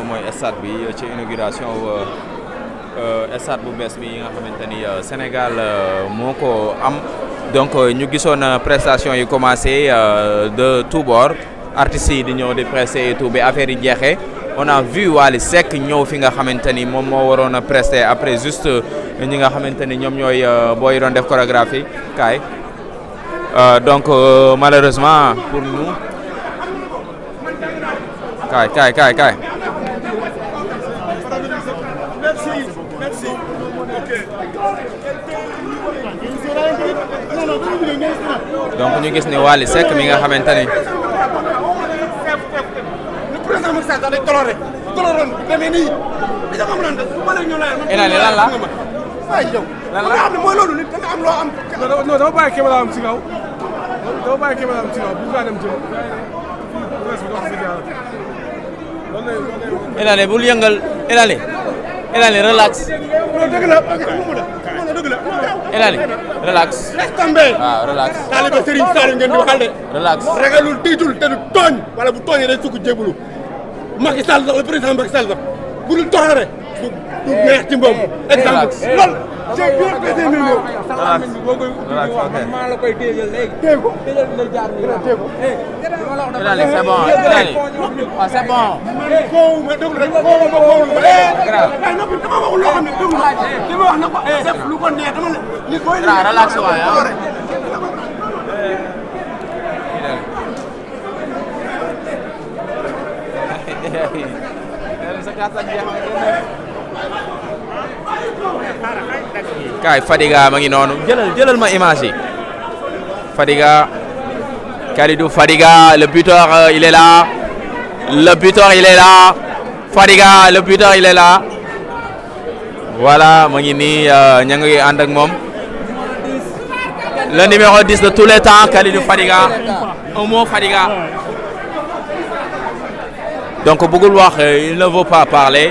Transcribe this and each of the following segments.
moom mooy stade bi ci inauguration stade bu bees bi nga xamante ni Sénégal moo ko am donc ñu gisoon prestation yi commencé de tout bord artistes yi di ñëw di prester et tout bi affaire yi jeexee on a vu Wally Seck ñëw fi nga xamante ni moom moo waroon a prester après juste ñi nga xamante ni ñoom ñooy booy doon def chorégraphie kaay donc malheureusement pour nous kaay. donc ñu gis ni Wally Seck mi nga xamante ni. Elane lan la. lan la mooy loolu nit da nga am loo am. non dama bàyyi caméra am ci kaw bu nga dem jëm. Elane bul yëngal Elane relax. non dëgg la dëgg la. Elane relax. waaw relax. taalibe Serigne Saliou ngeen di waxal de. relax ragalul tiitul te du tooñ. wala bu tooñee day sukk jébbalu. Macky Sall sax le président Macky Sall sax bu dul tooñee du neex ci mboom. exemple loolu. j'ai bien pesé mes mots. relax ok. maa la koy téyel léegi. téye ko téyel na jaar nii la. téye ko. Elane c'est bon Elane waaw c'est bon. koowu ma déglu rek koowu ma koowu ma. waaye noppi dama waxul loo xam ne déglu li ma wax na ko def lu ko neex dama li koy relax waay kaay Fadiga ma ngi noonu jëlal ma image yi Fadiga Kalidou Fadiga le buteur il est là Fadiga le buteur il est là voilà ma ngi nii ña ngi ànd ak moom le numéro 10 de tous les temps Kalidou Fadiga un mot Fadiga donc bëggul wax il ne veut pas parler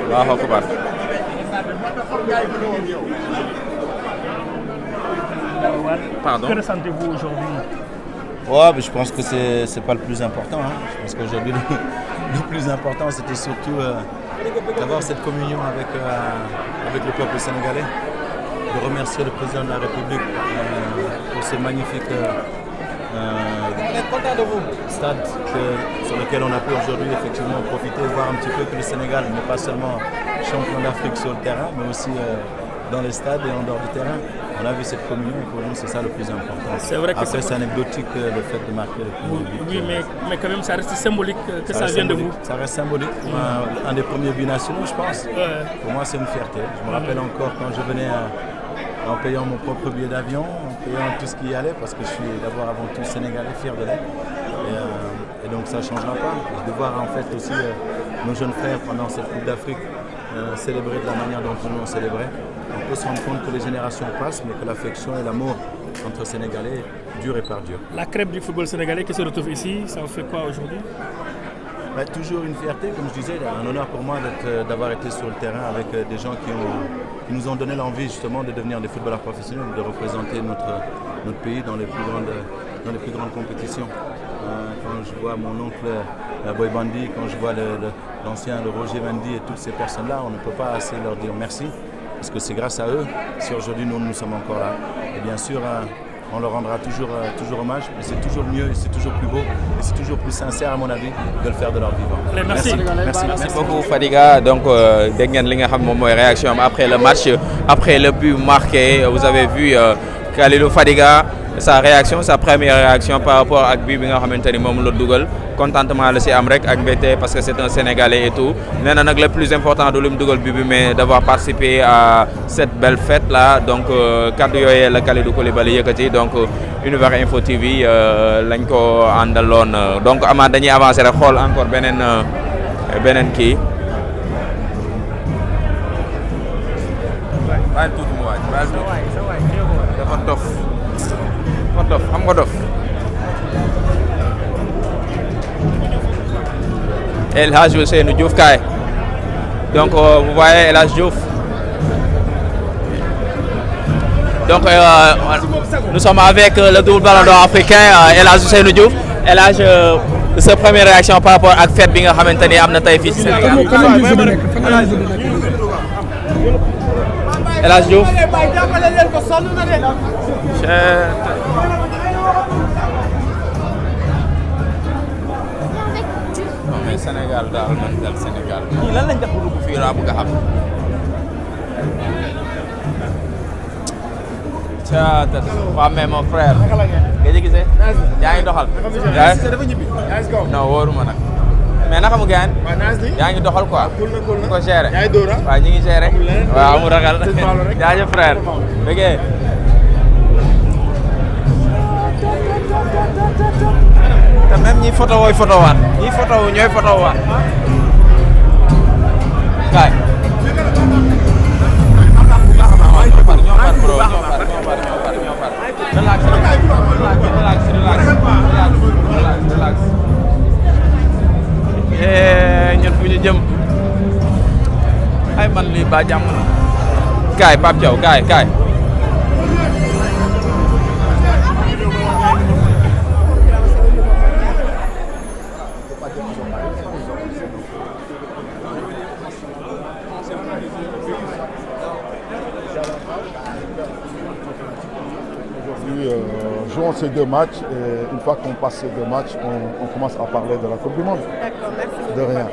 Allahu akbar. Pardon. Que ressentez-vous aujourd'hui? Ouais, mais je pense que c'est pas le plus important. Hein. Je pense qu'aujourd'hui, le plus important, c'était surtout d'avoir cette communion avec le peuple sénégalais, de remercier le président de la République pour ce magnifique stade sur lequel on a pu aujourd'hui effectivement profiter et voir un petit peu que le Sénégal n'est pas seulement champion d'Afrique sur le terrain, mais aussi dans les stades et en dehors du terrain. On a vu cette communion et pour nous c'est ça le plus important. C'est vrai que après c'est anecdotique le fait de marquer le premier but. Oui, mais quand même ça reste symbolique que ça vienne de vous. Ça reste symbolique. Un des premiers binationaux je pense. Ouais. Pour moi c'est une fierté. Je me rappelle encore quand je venais en payant mon propre billet d'avion, en payant tout ce qui y allait, parce que je suis d'abord avant tout sénégalais, fier de l'être. Et donc ça ne changera pas. De voir en fait aussi nos jeunes frères pendant cette Coupe d'Afrique célébrer de la manière dont nous on célébrait. On peut se rendre compte que les générations passent, mais que l'affection et l'amour entre Sénégalais dure et perdure. La crêpe du football sénégalais qui se retrouve ici, ça vous fait quoi aujourd'hui? Toujours une fierté, comme je disais, un honneur pour moi d'avoir été sur le terrain avec des gens qui nous ont donné l'envie justement de devenir des footballeurs professionnels, de représenter notre pays dans les plus grandes compétitions. Quand je vois mon oncle Boy Bandi, quand je vois l'ancien Roger Mendy et toutes ces personnes-là, on ne peut pas assez leur dire merci, parce que c'est grâce à eux si aujourd'hui nous sommes encore là. Et bien sûr, on leur rendra toujours hommage, mais c'est toujours mieux, c'est toujours plus beau, et c'est toujours plus sincère à mon avis de le faire de leur vivant. Merci beaucoup Fadiga. Donc dégg ngeen li nga xam moom mooy réaction am après le match, après le but marqué, vous avez vu Kalidou Fadiga sa réaction, sa première réaction par rapport ak bi nga xamante ni moom la dugal. Contentement la si am rek ak mbégte parce que c'est un Sénégalais et tout. Nee na nag le plus important du lu mu dugal bi mais d'avoir participé à cette belle fête là. Donc kaddu yooyee la Kalidou Koulibaly yëkkati donc Univers Info TV lañ ko àndaloon. Donc Amath dañuy avancer rek xool encore beneen kii. bàyyi tuuti mu waaj bàyyi tuuti dafa dof xam nga dof. El Hadj Ousseynou Diouf kaay donc vous voyez El Hadj Diouf donc nous sommes avec le double ballon d'or africain El Hadj Ousseynou Diouf. El Hadj sa première réaction par rapport ak fête bi nga xamante ni am na tey fii ci Sénégal. El Hadj Diouf. non mais Sénégal daal man daal Sénégal ñii lan lañ def bu dugg fii laa bëgg a xam. waaw mais mon frère. nga gisee. yaa ngi doxal. non wóoruma nag. mais naka mu gaañ. yaa ngi doxal quoi. ñu ko gérer. waaw ñu ngi gérer. waaw amul ragal. jaajëf frère. dëgg te même ñi photo wooy photo waat ñi photo wu ñooy photo waat. kaay. relax. ñun fu ñu jëm ay man lii ba jàmm na. kaay Pape Thiaw kaay. Jouons ces 2 matchs et une fois qu'on passe ces 2 matchs, on commence à parler de la Coupe du Monde. D'accord, merci. De rien.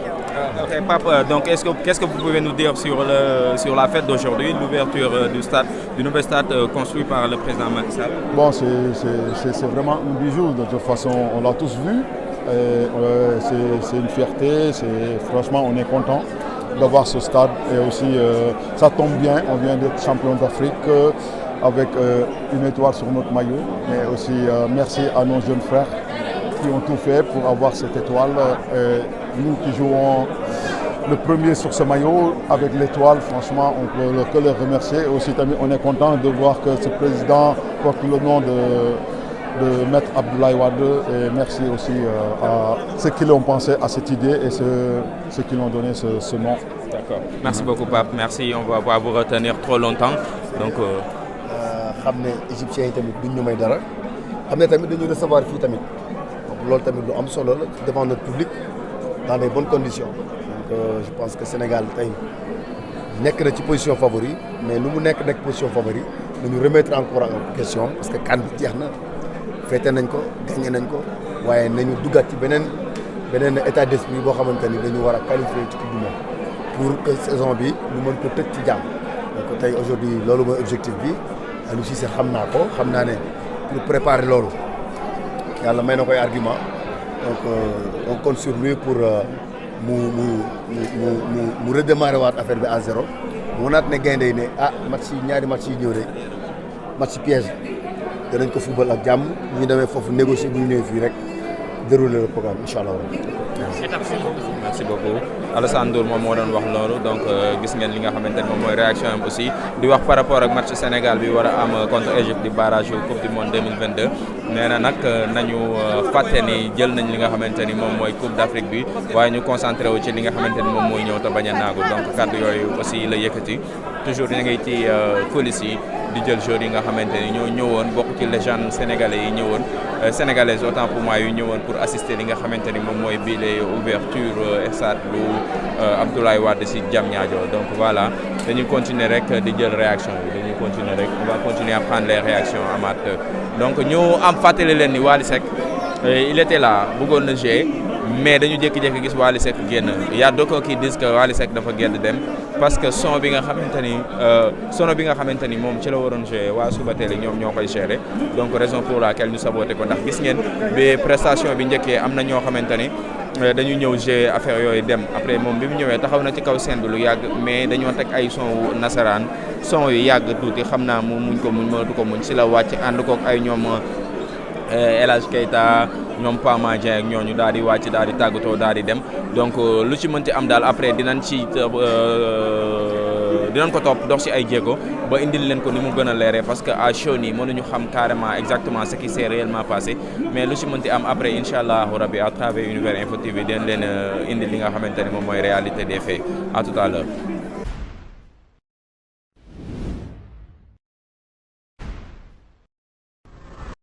Ok, Pape, donc qu'est-ce que vous pouvez nous dire sur la fête d'aujourd'hui, l'ouverture du nouvel stade construit par le président Macky Sall? Bon, c'est vraiment un bijou. De toute façon, on l'a tous vu. C'est une fierté. Franchement, on est content d'avoir ce stade. Et aussi, ça tombe bien. On vient d'être champion d'Afrique. Avec une étoile sur notre maillot, mais aussi merci à nos jeunes frères qui ont tout fait pour avoir cette étoile. Nous qui jouons le premier sur ce maillot avec l'étoile, franchement, on peut que les remercier. Et aussi, on est content de voir que ce président porte le nom de Maître Abdoulaye Wade. Et merci aussi à ceux qui l'ont pensé à cette idée et ceux qui l'ont donné ce nom. D'accord. Merci beaucoup, Pape. Merci. On va pas vous retenir trop longtemps. Donc. xam ne égyptiens yi tamit duñ ñu may dara xam ne tamit dañu recevoir fii tamit donc loolu tamit lu am solo la devant notre public dans des bonnes conditions donc je pense que Sénégal tey nekk na ci position favori mais lu mu nekk position favori nañu remettre encore en question parce que CAN bi jeex na féete nañ ko gagné nañ ko waaye nañu duggaat ci beneen état d'esprit boo xamante ni dañu war a qualifier ci Coupe du Monde pour que saison bi ñu mën ko tëj ci jàmm donc tey aujourd'hui loolu mooy objectif bi. Aliou Cissé xam naa ko xam naa ne pour préparer loolu yàlla may na koy argument donc on compte sur lui pour mu redémarrer waat affaire bi à 0 mu naat ne gaynde yi ne ñaari match yi ñëw de match piège danañ ko football ak jàmm bu ñu demee foofu négocier bu ñu ñëwee fii rek dérouler le programme incha allah. merci beaucoup Alassane Ndour moom moo doon wax loolu donc gis ngeen li nga xamante ne moom mooy réaction am aussi di wax par rapport ak match Sénégal bi war a am contre Égypte di barrage Coupe du Monde 2022 nee na nag nañu fàtte ni jël nañ li nga xamante ni moom mooy Coupe d'Afrique bi waaye ñu concentré wu ci li nga xamante ni moom mooy ñëw te bañ a naagu donc kàddu yooyu aussi la yëkkati toujours ñu ngi ci coulisses yi di jël joueurs yi nga xamante ni ñoo ñëwoon bokk ci légende sénégalais yi ñëwoon sénégalaises autant pour moi yu ñëwoon pour assister li nga xamante ni moom mooy bii les ouverture stade bu Abdoulaye Wade si Diamniadio donc voilà dañuy continuer rek di jël réaction yi dañuy continuer rek on va continuer à prendre les réactions Amath donc ñu am fàttali leen ni Wally Seck il était là bëggoon na jouer mais dañu jékki-jékki gis Wally Seck génn y a d'aucuns qui disent que Wally Seck dafa génn dem parce que son bi nga xamante ni moom ci la waroon jouer waa Subatel yi ñoom ñoo koy gérer donc raison pour laquelle ñu saboté ko ndax gis ngeen bi prestation bi njëkkee am na ñoo xamante ni dañu ñëw jouer affaire yooyu dem après moom bi mu ñëwee taxaw na ci kaw scène bi lu yàgg mais dañoo teg ay son nasaraan son yu yàgg tuuti xam naa mu muñ ko muñ mënatu ko muñ si la wàcc ànd kook ay ñoom El Hadj Keita ñoom Pama Dieng ak ñooñu daal di wàcc daal di tàggatoo daal di dem donc lu ci mënti am daal après dinañ ko topp dox ci ay jéego ba indil leen ko ni mu gën a leeree parce que à chaud nii mënuñu xam carrément exactement ce qui s'est réellement passé mais lu ci mënti am après incha allahu rabbi à travers Univers Info TV dinañ leen indil li nga xamante ni moom mooy réalité des faits à tout à l'heure